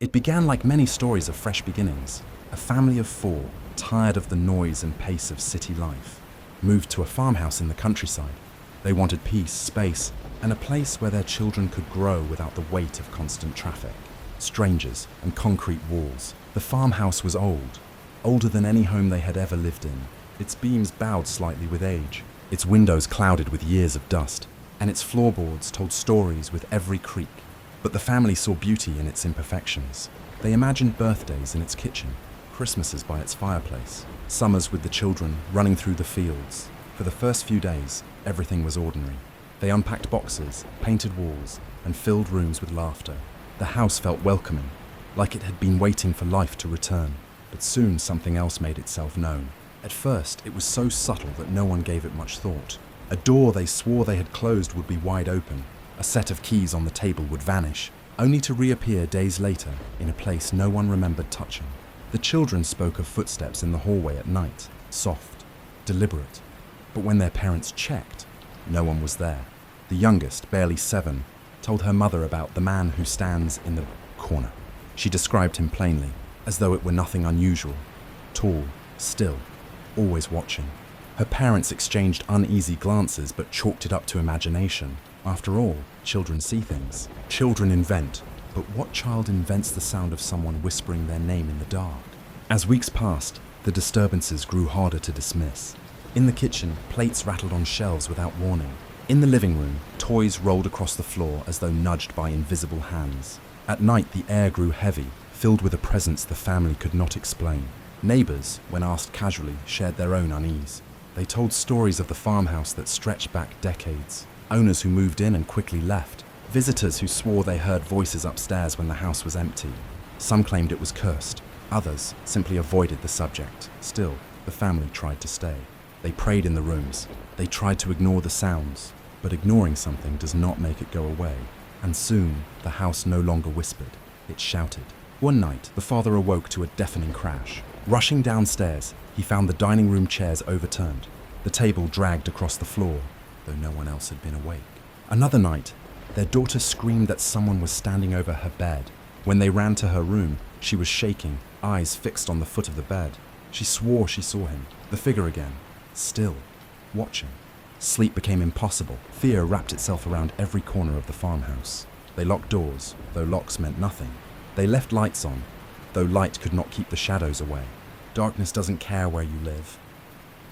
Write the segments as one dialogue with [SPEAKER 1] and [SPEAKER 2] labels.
[SPEAKER 1] It began like many stories of fresh beginnings. A family of 4, tired of the noise and pace of city life, moved to a farmhouse in the countryside. They wanted peace, space, and a place where their children could grow without the weight of constant traffic, strangers, and concrete walls. The farmhouse was old, older than any home they had ever lived in. Its beams bowed slightly with age, its windows clouded with years of dust, and its floorboards told stories with every creak. But the family saw beauty in its imperfections. They imagined birthdays in its kitchen, Christmases by its fireplace, summers with the children running through the fields. For the first few days, everything was ordinary. They unpacked boxes, painted walls, and filled rooms with laughter. The house felt welcoming, like it had been waiting for life to return. But soon something else made itself known. At first, it was so subtle that no one gave it much thought. A door they swore they had closed would be wide open. A set of keys on the table would vanish, only to reappear days later in a place no one remembered touching. The children spoke of footsteps in the hallway at night, soft, deliberate. But when their parents checked, no one was there. The youngest, barely 7, told her mother about the man who stands in the corner. She described him plainly, as though it were nothing unusual. Tall, still, always watching. Her parents exchanged uneasy glances but chalked it up to imagination. After all, children see things. Children invent. But what child invents the sound of someone whispering their name in the dark? As weeks passed, the disturbances grew harder to dismiss. In the kitchen, plates rattled on shelves without warning. In the living room, toys rolled across the floor as though nudged by invisible hands. At night, the air grew heavy, filled with a presence the family could not explain. Neighbors, when asked casually, shared their own unease. They told stories of the farmhouse that stretched back decades. Owners who moved in and quickly left. Visitors who swore they heard voices upstairs when the house was empty. Some claimed it was cursed. Others simply avoided the subject. Still, the family tried to stay. They prayed in the rooms. They tried to ignore the sounds. But ignoring something does not make it go away. And soon, the house no longer whispered. It shouted. One night, the father awoke to a deafening crash. Rushing downstairs, he found the dining room chairs overturned. The table dragged across the floor, though no one else had been awake. Another night, their daughter screamed that someone was standing over her bed. When they ran to her room, she was shaking, eyes fixed on the foot of the bed. She swore she saw him, the figure again, still, watching. Sleep became impossible. Fear wrapped itself around every corner of the farmhouse. They locked doors, though locks meant nothing. They left lights on, though light could not keep the shadows away. Darkness doesn't care where you live,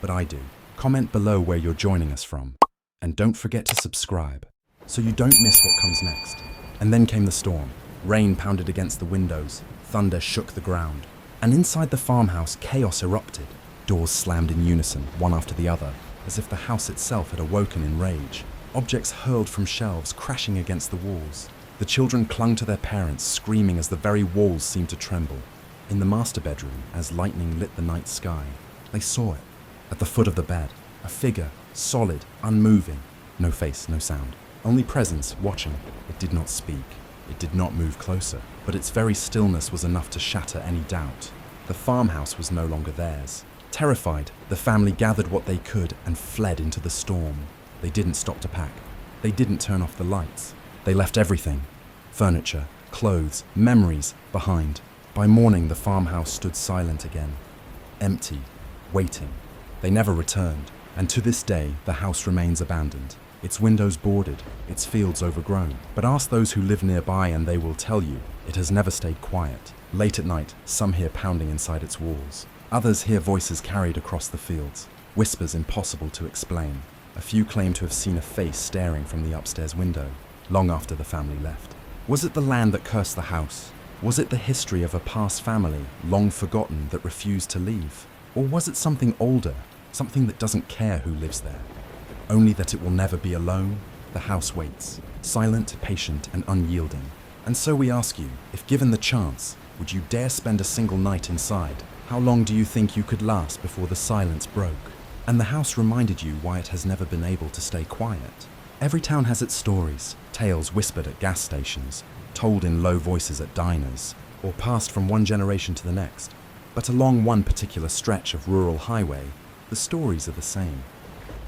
[SPEAKER 1] but I do. Comment below where you're joining us from. And don't forget to subscribe, so you don't miss what comes next. And then came the storm. Rain pounded against the windows, thunder shook the ground. And inside the farmhouse, chaos erupted. Doors slammed in unison, one after the other, as if the house itself had awoken in rage. Objects hurled from shelves, crashing against the walls. The children clung to their parents, screaming as the very walls seemed to tremble. In the master bedroom, as lightning lit the night sky, they saw it. At the foot of the bed, a figure, solid, unmoving. No face, no sound. Only presence, watching. It did not speak. It did not move closer. But its very stillness was enough to shatter any doubt. The farmhouse was no longer theirs. Terrified, the family gathered what they could and fled into the storm. They didn't stop to pack. They didn't turn off the lights. They left everything. Furniture, clothes, memories behind. By morning, the farmhouse stood silent again. Empty, waiting. They never returned, and to this day, the house remains abandoned. Its windows boarded, its fields overgrown. But ask those who live nearby and they will tell you, it has never stayed quiet. Late at night, some hear pounding inside its walls. Others hear voices carried across the fields, whispers impossible to explain. A few claim to have seen a face staring from the upstairs window, long after the family left. Was it the land that cursed the house? Was it the history of a past family, long forgotten, that refused to leave? Or was it something older, something that doesn't care who lives there? Only that it will never be alone? The house waits, silent, patient, and unyielding. And so we ask you, if given the chance, would you dare spend a single night inside? How long do you think you could last before the silence broke? And the house reminded you why it has never been able to stay quiet. Every town has its stories, tales whispered at gas stations, told in low voices at diners, or passed from one generation to the next. But along one particular stretch of rural highway, the stories are the same,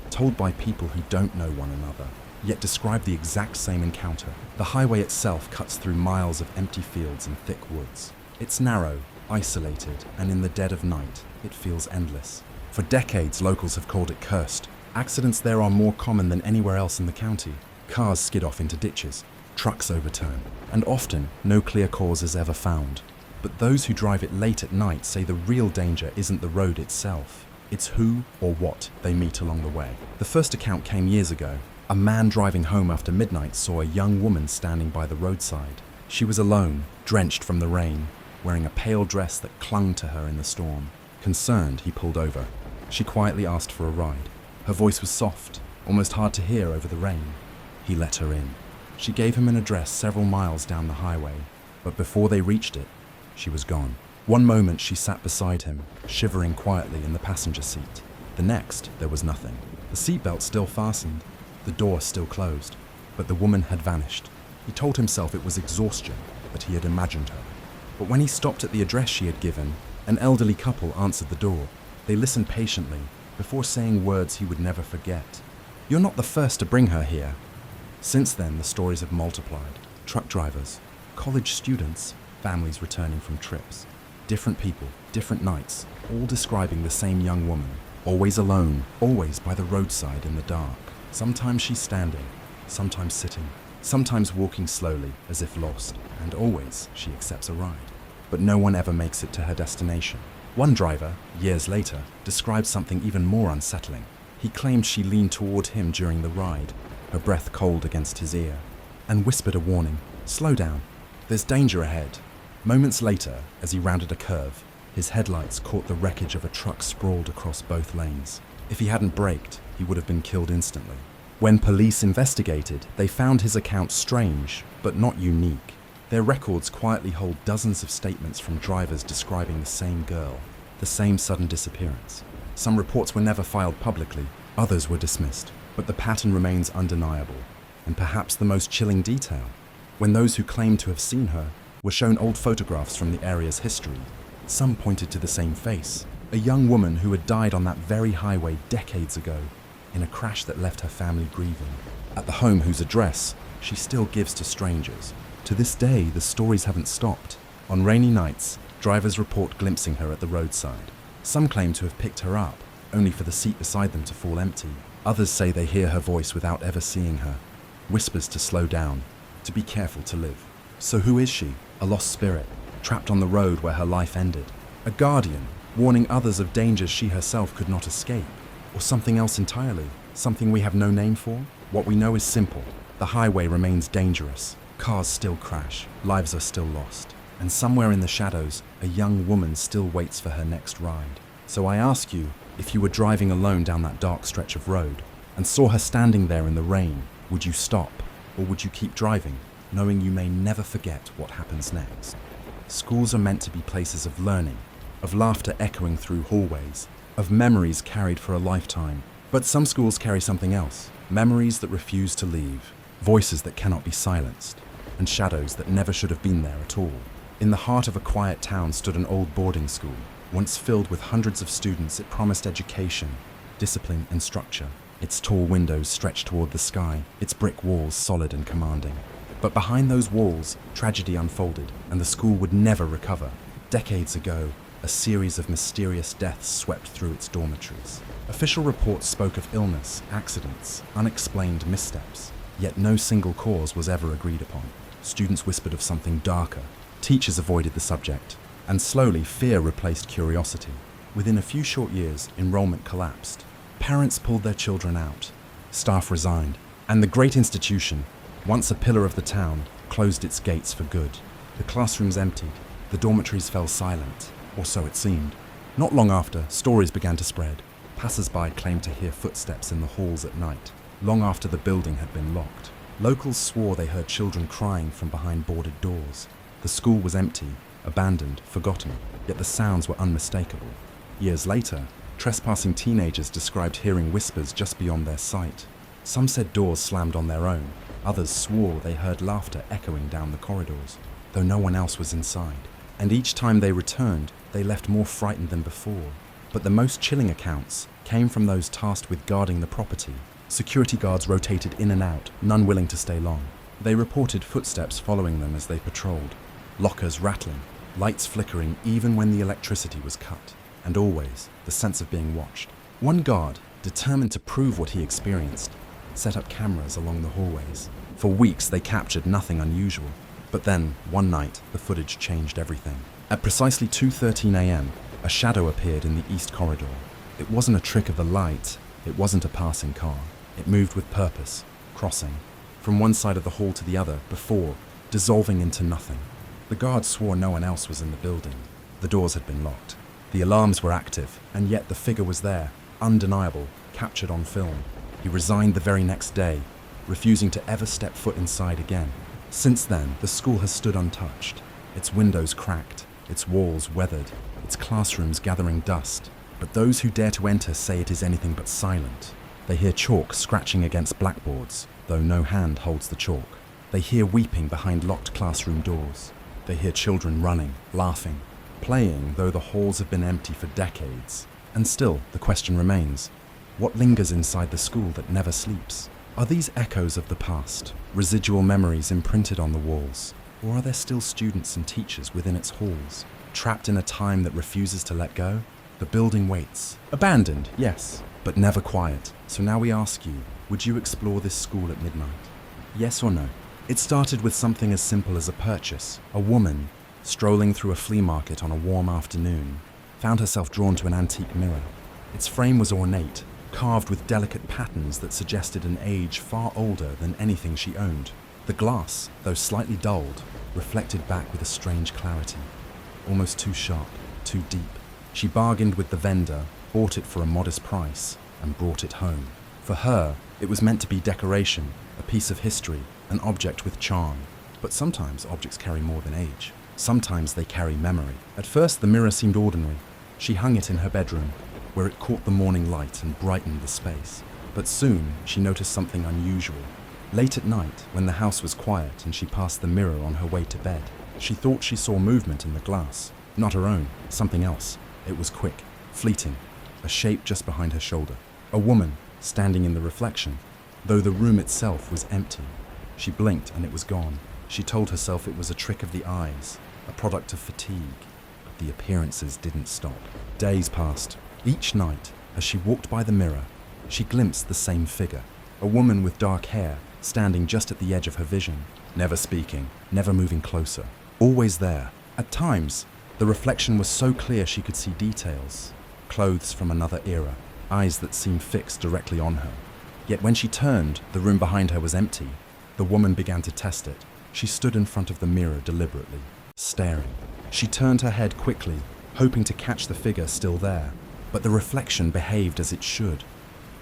[SPEAKER 1] told by people who don't know one another. yet describe the exact same encounter. The highway itself cuts through miles of empty fields and thick woods. It's narrow, isolated, and in the dead of night, it feels endless. For decades, locals have called it cursed. Accidents there are more common than anywhere else in the county. Cars skid off into ditches, trucks overturn, and often no clear cause is ever found. But those who drive it late at night say the real danger isn't the road itself. It's who or what they meet along the way. The first account came years ago. A man driving home after midnight saw a young woman standing by the roadside. She was alone, drenched from the rain, wearing a pale dress that clung to her in the storm. Concerned, he pulled over. She quietly asked for a ride. Her voice was soft, almost hard to hear over the rain. He let her in. She gave him an address several miles down the highway, but before they reached it, she was gone. One moment she sat beside him, shivering quietly in the passenger seat. The next, there was nothing. The seatbelt still fastened, the door still closed, but the woman had vanished. He told himself it was exhaustion, that he had imagined her. But when he stopped at the address she had given, an elderly couple answered the door. They listened patiently, before saying words he would never forget. "You're not the first to bring her here." Since then, the stories have multiplied. Truck drivers, college students, families returning from trips. Different people, different nights, all describing the same young woman. Always alone, always by the roadside in the dark. Sometimes she's standing, sometimes sitting, sometimes walking slowly as if lost, and always she accepts a ride. But no one ever makes it to her destination. One driver, years later, described something even more unsettling. He claimed she leaned toward him during the ride, her breath cold against his ear, and whispered a warning. "Slow down. There's danger ahead." Moments later, as he rounded a curve, his headlights caught the wreckage of a truck sprawled across both lanes. If he hadn't braked, he would have been killed instantly. When police investigated, they found his account strange, but not unique. Their records quietly hold dozens of statements from drivers describing the same girl, the same sudden disappearance. Some reports were never filed publicly, others were dismissed, but the pattern remains undeniable. And perhaps the most chilling detail, when those who claimed to have seen her were shown old photographs from the area's history, some pointed to the same face, a young woman who had died on that very highway decades ago, in a crash that left her family grieving, at the home whose address she still gives to strangers. To this day, the stories haven't stopped. On rainy nights, drivers report glimpsing her at the roadside. Some claim to have picked her up, only for the seat beside them to fall empty. Others say they hear her voice without ever seeing her, whispers to slow down, to be careful to live. So who is she? A lost spirit, trapped on the road where her life ended? A guardian, warning others of dangers she herself could not escape? Or something else entirely? Something we have no name for? What we know is simple. The highway remains dangerous. Cars still crash, lives are still lost. And somewhere in the shadows, a young woman still waits for her next ride. So I ask you, if you were driving alone down that dark stretch of road and saw her standing there in the rain, would you stop, or would you keep driving, knowing you may never forget what happens next? Schools are meant to be places of learning, of laughter echoing through hallways, of memories carried for a lifetime. But some schools carry something else, memories that refuse to leave, voices that cannot be silenced, and shadows that never should have been there at all. In the heart of a quiet town stood an old boarding school. Once filled with hundreds of students, it promised education, discipline, and structure. Its tall windows stretched toward the sky, its brick walls solid and commanding. But behind those walls, tragedy unfolded, and the school would never recover. Decades ago, a series of mysterious deaths swept through its dormitories. Official reports spoke of illness, accidents, unexplained missteps, yet no single cause was ever agreed upon. Students whispered of something darker. Teachers avoided the subject, and slowly fear replaced curiosity. Within a few short years, enrollment collapsed. Parents pulled their children out. Staff resigned, and the great institution, once a pillar of the town, closed its gates for good. The classrooms emptied, the dormitories fell silent, or so it seemed. Not long after, stories began to spread. Passers-by claimed to hear footsteps in the halls at night, long after the building had been locked. Locals swore they heard children crying from behind boarded doors. The school was empty, abandoned, forgotten, yet the sounds were unmistakable. Years later, trespassing teenagers described hearing whispers just beyond their sight. Some said doors slammed on their own. Others swore they heard laughter echoing down the corridors, though no one else was inside. And each time they returned, they left more frightened than before. But the most chilling accounts came from those tasked with guarding the property. Security guards rotated in and out, none willing to stay long. They reported footsteps following them as they patrolled, lockers rattling, lights flickering even when the electricity was cut, and always the sense of being watched. One guard, determined to prove what he experienced, set up cameras along the hallways. For weeks they captured nothing unusual, but then, one night, the footage changed everything. At precisely 2:13 a.m., a shadow appeared in the east corridor. It wasn't a trick of the light, it wasn't a passing car. It moved with purpose, crossing from one side of the hall to the other before dissolving into nothing. The guards swore no one else was in the building. The doors had been locked. The alarms were active, and yet the figure was there, undeniable, captured on film. He resigned the very next day, refusing to ever step foot inside again. Since then, the school has stood untouched, its windows cracked, its walls weathered, its classrooms gathering dust. But those who dare to enter say it is anything but silent. They hear chalk scratching against blackboards, though no hand holds the chalk. They hear weeping behind locked classroom doors. They hear children running, laughing, playing, though the halls have been empty for decades. And still, the question remains, what lingers inside the school that never sleeps? Are these echoes of the past, residual memories imprinted on the walls? Or are there still students and teachers within its halls, trapped in a time that refuses to let go? The building waits. Abandoned, yes, but never quiet. So now we ask you, would you explore this school at midnight? Yes or no? It started with something as simple as a purchase. A woman, strolling through a flea market on a warm afternoon, found herself drawn to an antique mirror. Its frame was ornate, carved with delicate patterns that suggested an age far older than anything she owned. The glass, though slightly dulled, reflected back with a strange clarity, almost too sharp, too deep. She bargained with the vendor, bought it for a modest price, and brought it home. For her, it was meant to be decoration, a piece of history, an object with charm. But sometimes objects carry more than age. Sometimes they carry memory. At first, the mirror seemed ordinary. She hung it in her bedroom, where it caught the morning light and brightened the space. But soon, she noticed something unusual. Late at night, when the house was quiet and she passed the mirror on her way to bed, she thought she saw movement in the glass. Not her own, something else. It was quick, fleeting, a shape just behind her shoulder. A woman, standing in the reflection, though the room itself was empty. She blinked and it was gone. She told herself it was a trick of the eyes, a product of fatigue. But the appearances didn't stop. Days passed. Each night, as she walked by the mirror, she glimpsed the same figure, a woman with dark hair, standing just at the edge of her vision, never speaking, never moving closer, always there. At times, the reflection was so clear she could see details, clothes from another era, eyes that seemed fixed directly on her. Yet when she turned, the room behind her was empty. The woman began to test it. She stood in front of the mirror deliberately, staring. She turned her head quickly, hoping to catch the figure still there. But the reflection behaved as it should.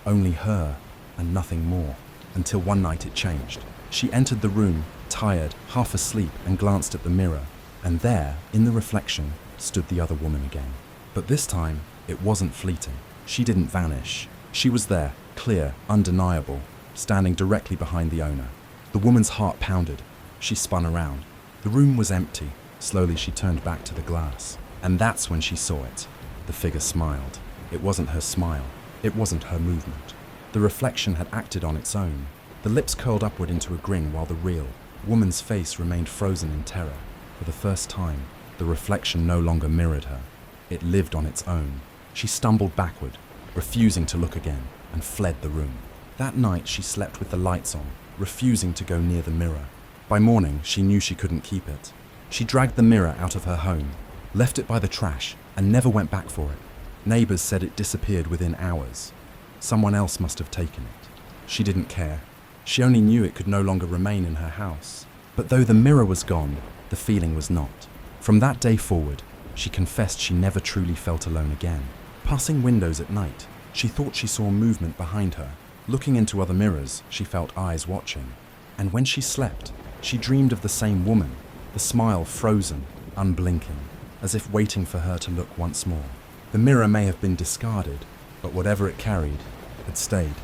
[SPEAKER 1] Only her, and nothing more. Until one night it changed. She entered the room, tired, half asleep, and glanced at the mirror. And there, in the reflection, stood the other woman again. But this time, it wasn't fleeting. She didn't vanish. She was there, clear, undeniable, standing directly behind the owner. The woman's heart pounded. She spun around. The room was empty. Slowly she turned back to the glass. And that's when she saw it. The figure smiled. It wasn't her smile. It wasn't her movement. The reflection had acted on its own. The lips curled upward into a grin while the real, woman's face remained frozen in terror. For the first time, the reflection no longer mirrored her. It lived on its own. She stumbled backward, refusing to look again, and fled the room. That night she slept with the lights on, refusing to go near the mirror. By morning, she knew she couldn't keep it. She dragged the mirror out of her home, left it by the trash, and never went back for it. Neighbors said it disappeared within hours. Someone else must have taken it. She didn't care. She only knew it could no longer remain in her house. But though the mirror was gone, the feeling was not. From that day forward, she confessed she never truly felt alone again. Passing windows at night, she thought she saw movement behind her. Looking into other mirrors, she felt eyes watching. And when she slept, she dreamed of the same woman, the smile frozen, unblinking, as if waiting for her to look once more. The mirror may have been discarded, but whatever it carried had stayed.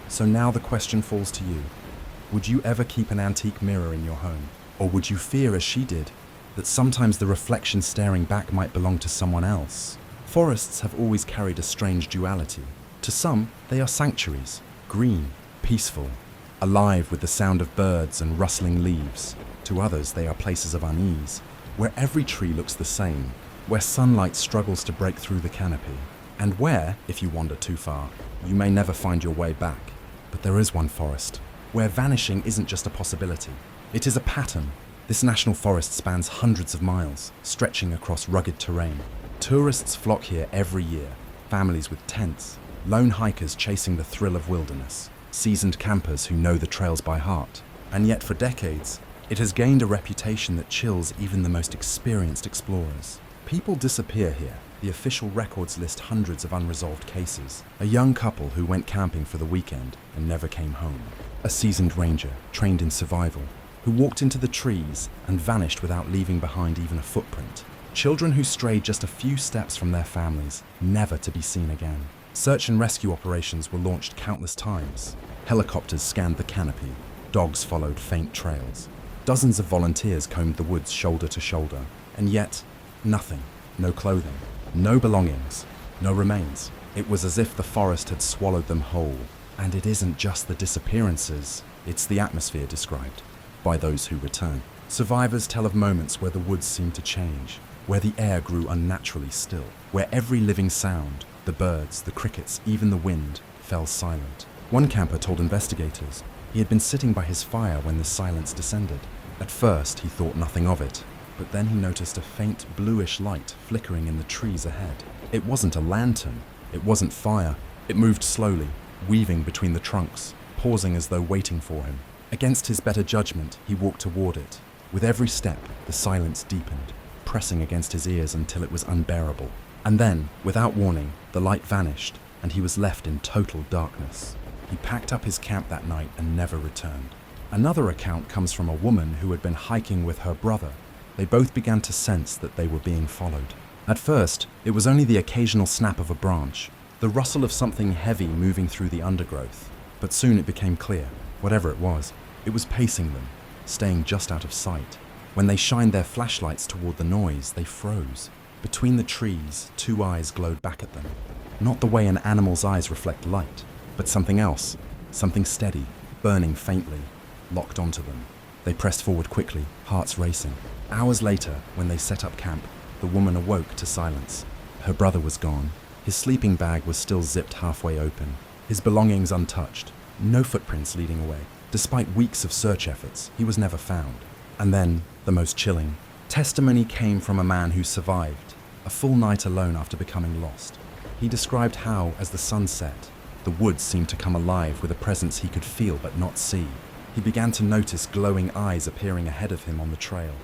[SPEAKER 1] So now the question falls to you. Would you ever keep an antique mirror in your home? Or would you fear, as she did, that sometimes the reflection staring back might belong to someone else? Forests have always carried a strange duality. To some, they are sanctuaries, green, peaceful, alive with the sound of birds and rustling leaves. To others, they are places of unease, where every tree looks the same, where sunlight struggles to break through the canopy, and where, if you wander too far, you may never find your way back. But there is one forest where vanishing isn't just a possibility, it is a pattern. This national forest spans hundreds of miles, stretching across rugged terrain. Tourists flock here every year, families with tents, lone hikers chasing the thrill of wilderness, seasoned campers who know the trails by heart. And yet for decades, it has gained a reputation that chills even the most experienced explorers. People disappear here. The official records list hundreds of unresolved cases. A young couple who went camping for the weekend and never came home. A seasoned ranger, trained in survival, who walked into the trees and vanished without leaving behind even a footprint. Children who strayed just a few steps from their families, never to be seen again. Search and rescue operations were launched countless times. Helicopters scanned the canopy. Dogs followed faint trails. Dozens of volunteers combed the woods shoulder to shoulder. And yet, nothing. No clothing. No belongings. No remains. It was as if the forest had swallowed them whole. And it isn't just the disappearances, it's the atmosphere described by those who return. Survivors tell of moments where the woods seemed to change, where the air grew unnaturally still, where every living sound, the birds, the crickets, even the wind, fell silent. One camper told investigators he had been sitting by his fire when the silence descended. At first, he thought nothing of it, but then he noticed a faint bluish light flickering in the trees ahead. It wasn't a lantern, it wasn't fire. It moved slowly, weaving between the trunks, pausing as though waiting for him. Against his better judgment, he walked toward it. With every step, the silence deepened, pressing against his ears until it was unbearable. And then, without warning, the light vanished, and he was left in total darkness. He packed up his camp that night and never returned. Another account comes from a woman who had been hiking with her brother. They both began to sense that they were being followed. At first, it was only the occasional snap of a branch, the rustle of something heavy moving through the undergrowth. But soon it became clear, whatever it was pacing them, staying just out of sight. When they shined their flashlights toward the noise, they froze. Between the trees, two eyes glowed back at them. Not the way an animal's eyes reflect light, but something else, something steady, burning faintly, locked onto them. They pressed forward quickly, hearts racing. Hours later, when they set up camp, the woman awoke to silence. Her brother was gone. His sleeping bag was still zipped halfway open, his belongings untouched, no footprints leading away. Despite weeks of search efforts, he was never found. And then, the most chilling, testimony came from a man who survived, a full night alone after becoming lost. He described how, as the sun set, the woods seemed to come alive with a presence he could feel but not see. He began to notice glowing eyes appearing ahead of him on the trail.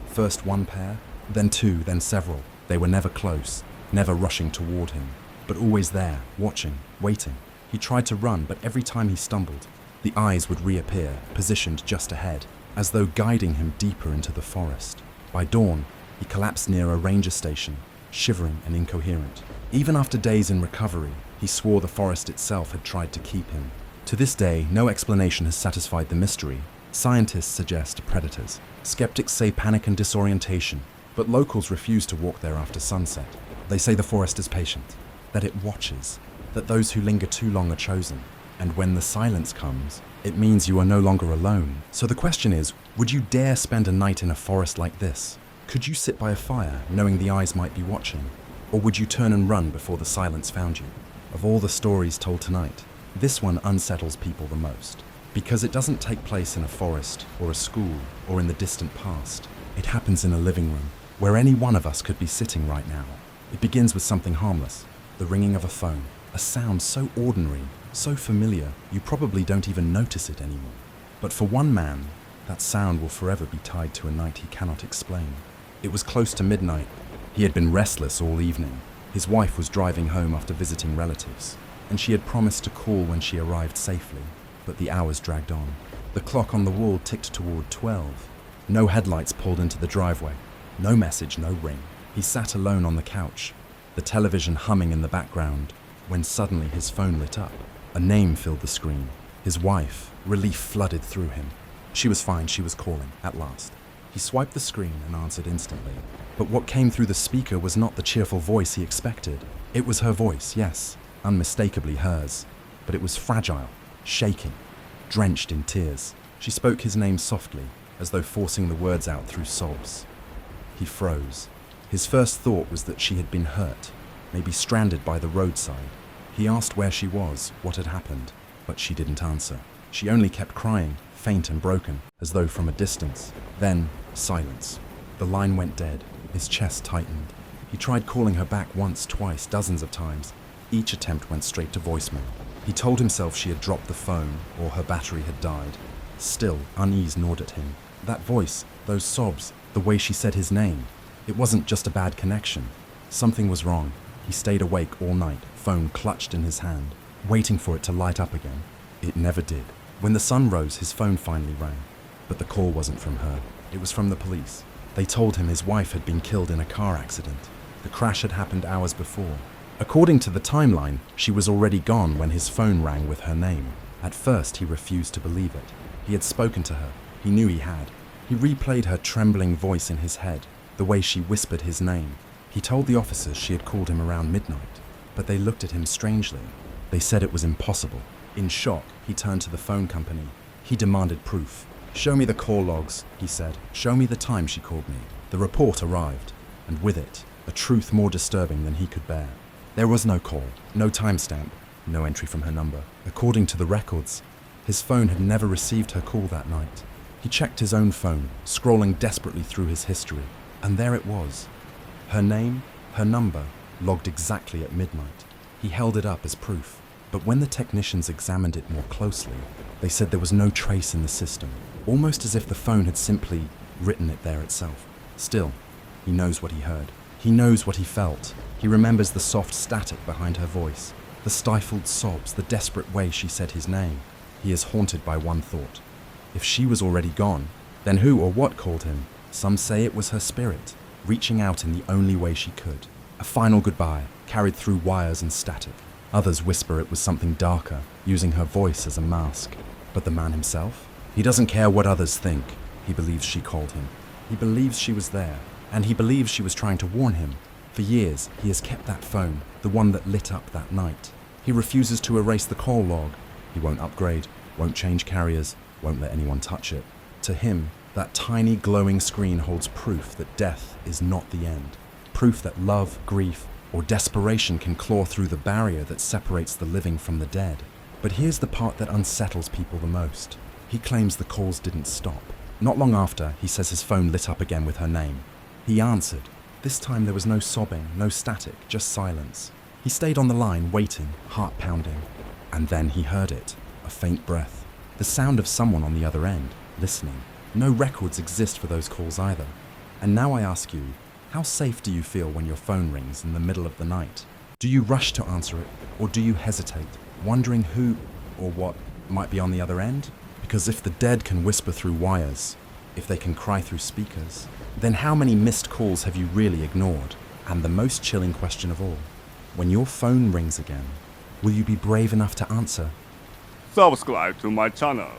[SPEAKER 1] First one pair, then two, then several. They were never close, never rushing toward him, but always there, watching, waiting. He tried to run, but every time he stumbled, the eyes would reappear, positioned just ahead, as though guiding him deeper into the forest. By dawn, he collapsed near a ranger station, shivering and incoherent. Even after days in recovery, he swore the forest itself had tried to keep him. To this day, no explanation has satisfied the mystery. Scientists suggest predators. Skeptics say panic and disorientation, but locals refuse to walk there after sunset. They say the forest is patient, that it watches, that those who linger too long are chosen. And when the silence comes, it means you are no longer alone. So the question is, would you dare spend a night in a forest like this? Could you sit by a fire, knowing the eyes might be watching? Or would you turn and run before the silence found you? Of all the stories told tonight, this one unsettles people the most. Because it doesn't take place in a forest, or a school, or in the distant past. It happens in a living room, where any one of us could be sitting right now. It begins with something harmless, the ringing of a phone, a sound so ordinary, so familiar, you probably don't even notice it anymore. But for one man, that sound will forever be tied to a night he cannot explain. It was close to midnight. He had been restless all evening. His wife was driving home after visiting relatives, and she had promised to call when she arrived safely, but the hours dragged on. The clock on the wall ticked toward 12. No headlights pulled into the driveway. No message, no ring. He sat alone on the couch, the television humming in the background, when suddenly his phone lit up. A name filled the screen. His wife. Relief flooded through him. She was fine, she was calling, at last. He swiped the screen and answered instantly. But what came through the speaker was not the cheerful voice he expected. It was her voice, yes, unmistakably hers. But it was fragile, shaking, drenched in tears. She spoke his name softly, as though forcing the words out through sobs. He froze. His first thought was that she had been hurt, maybe stranded by the roadside. He asked where she was, what had happened, but she didn't answer. She only kept crying, faint and broken, as though from a distance. Then, silence. The line went dead. His chest tightened. He tried calling her back once, twice, dozens of times. Each attempt went straight to voicemail. He told himself she had dropped the phone or her battery had died. Still, unease gnawed at him. That voice, those sobs, the way she said his name. It wasn't just a bad connection. Something was wrong. He stayed awake all night, phone clutched in his hand, waiting for it to light up again. It never did. When the sun rose, his phone finally rang. But the call wasn't from her. It was from the police. They told him his wife had been killed in a car accident. The crash had happened hours before. According to the timeline, she was already gone when his phone rang with her name. At first, he refused to believe it. He had spoken to her. He knew he had. He replayed her trembling voice in his head, the way she whispered his name. He told the officers she had called him around midnight, but they looked at him strangely. They said it was impossible. In shock, he turned to the phone company. He demanded proof. "Show me the call logs," he said. "Show me the time she called me." The report arrived, and with it, a truth more disturbing than he could bear. There was no call, no timestamp, no entry from her number. According to the records, his phone had never received her call that night. He checked his own phone, scrolling desperately through his history, and there it was. Her name, her number, logged exactly at midnight. He held it up as proof, but when the technicians examined it more closely, they said there was no trace in the system, almost as if the phone had simply written it there itself. Still, he knows what he heard. He knows what he felt. He remembers the soft static behind her voice, the stifled sobs, the desperate way she said his name. He is haunted by one thought. If she was already gone, then who or what called him? Some say it was her spirit, reaching out in the only way she could. A final goodbye, carried through wires and static. Others whisper it was something darker, using her voice as a mask. But the man himself? He doesn't care what others think. He believes she called him. He believes she was there, and he believes she was trying to warn him. For years, he has kept that phone, the one that lit up that night. He refuses to erase the call log. He won't upgrade, won't change carriers, won't let anyone touch it. To him, that tiny glowing screen holds proof that death is not the end. Proof that love, grief, or desperation can claw through the barrier that separates the living from the dead. But here's the part that unsettles people the most. He claims the calls didn't stop. Not long after, he says his phone lit up again with her name. He answered. This time there was no sobbing, no static, just silence. He stayed on the line, waiting, heart pounding. And then he heard it, a faint breath. The sound of someone on the other end, listening. No records exist for those calls either. And now I ask you, how safe do you feel when your phone rings in the middle of the night? Do you rush to answer it, or do you hesitate, wondering who or what might be on the other end? Because if the dead can whisper through wires, if they can cry through speakers, then how many missed calls have you really ignored? And the most chilling question of all, when your phone rings again, will you be brave enough to answer?
[SPEAKER 2] Subscribe to my channel.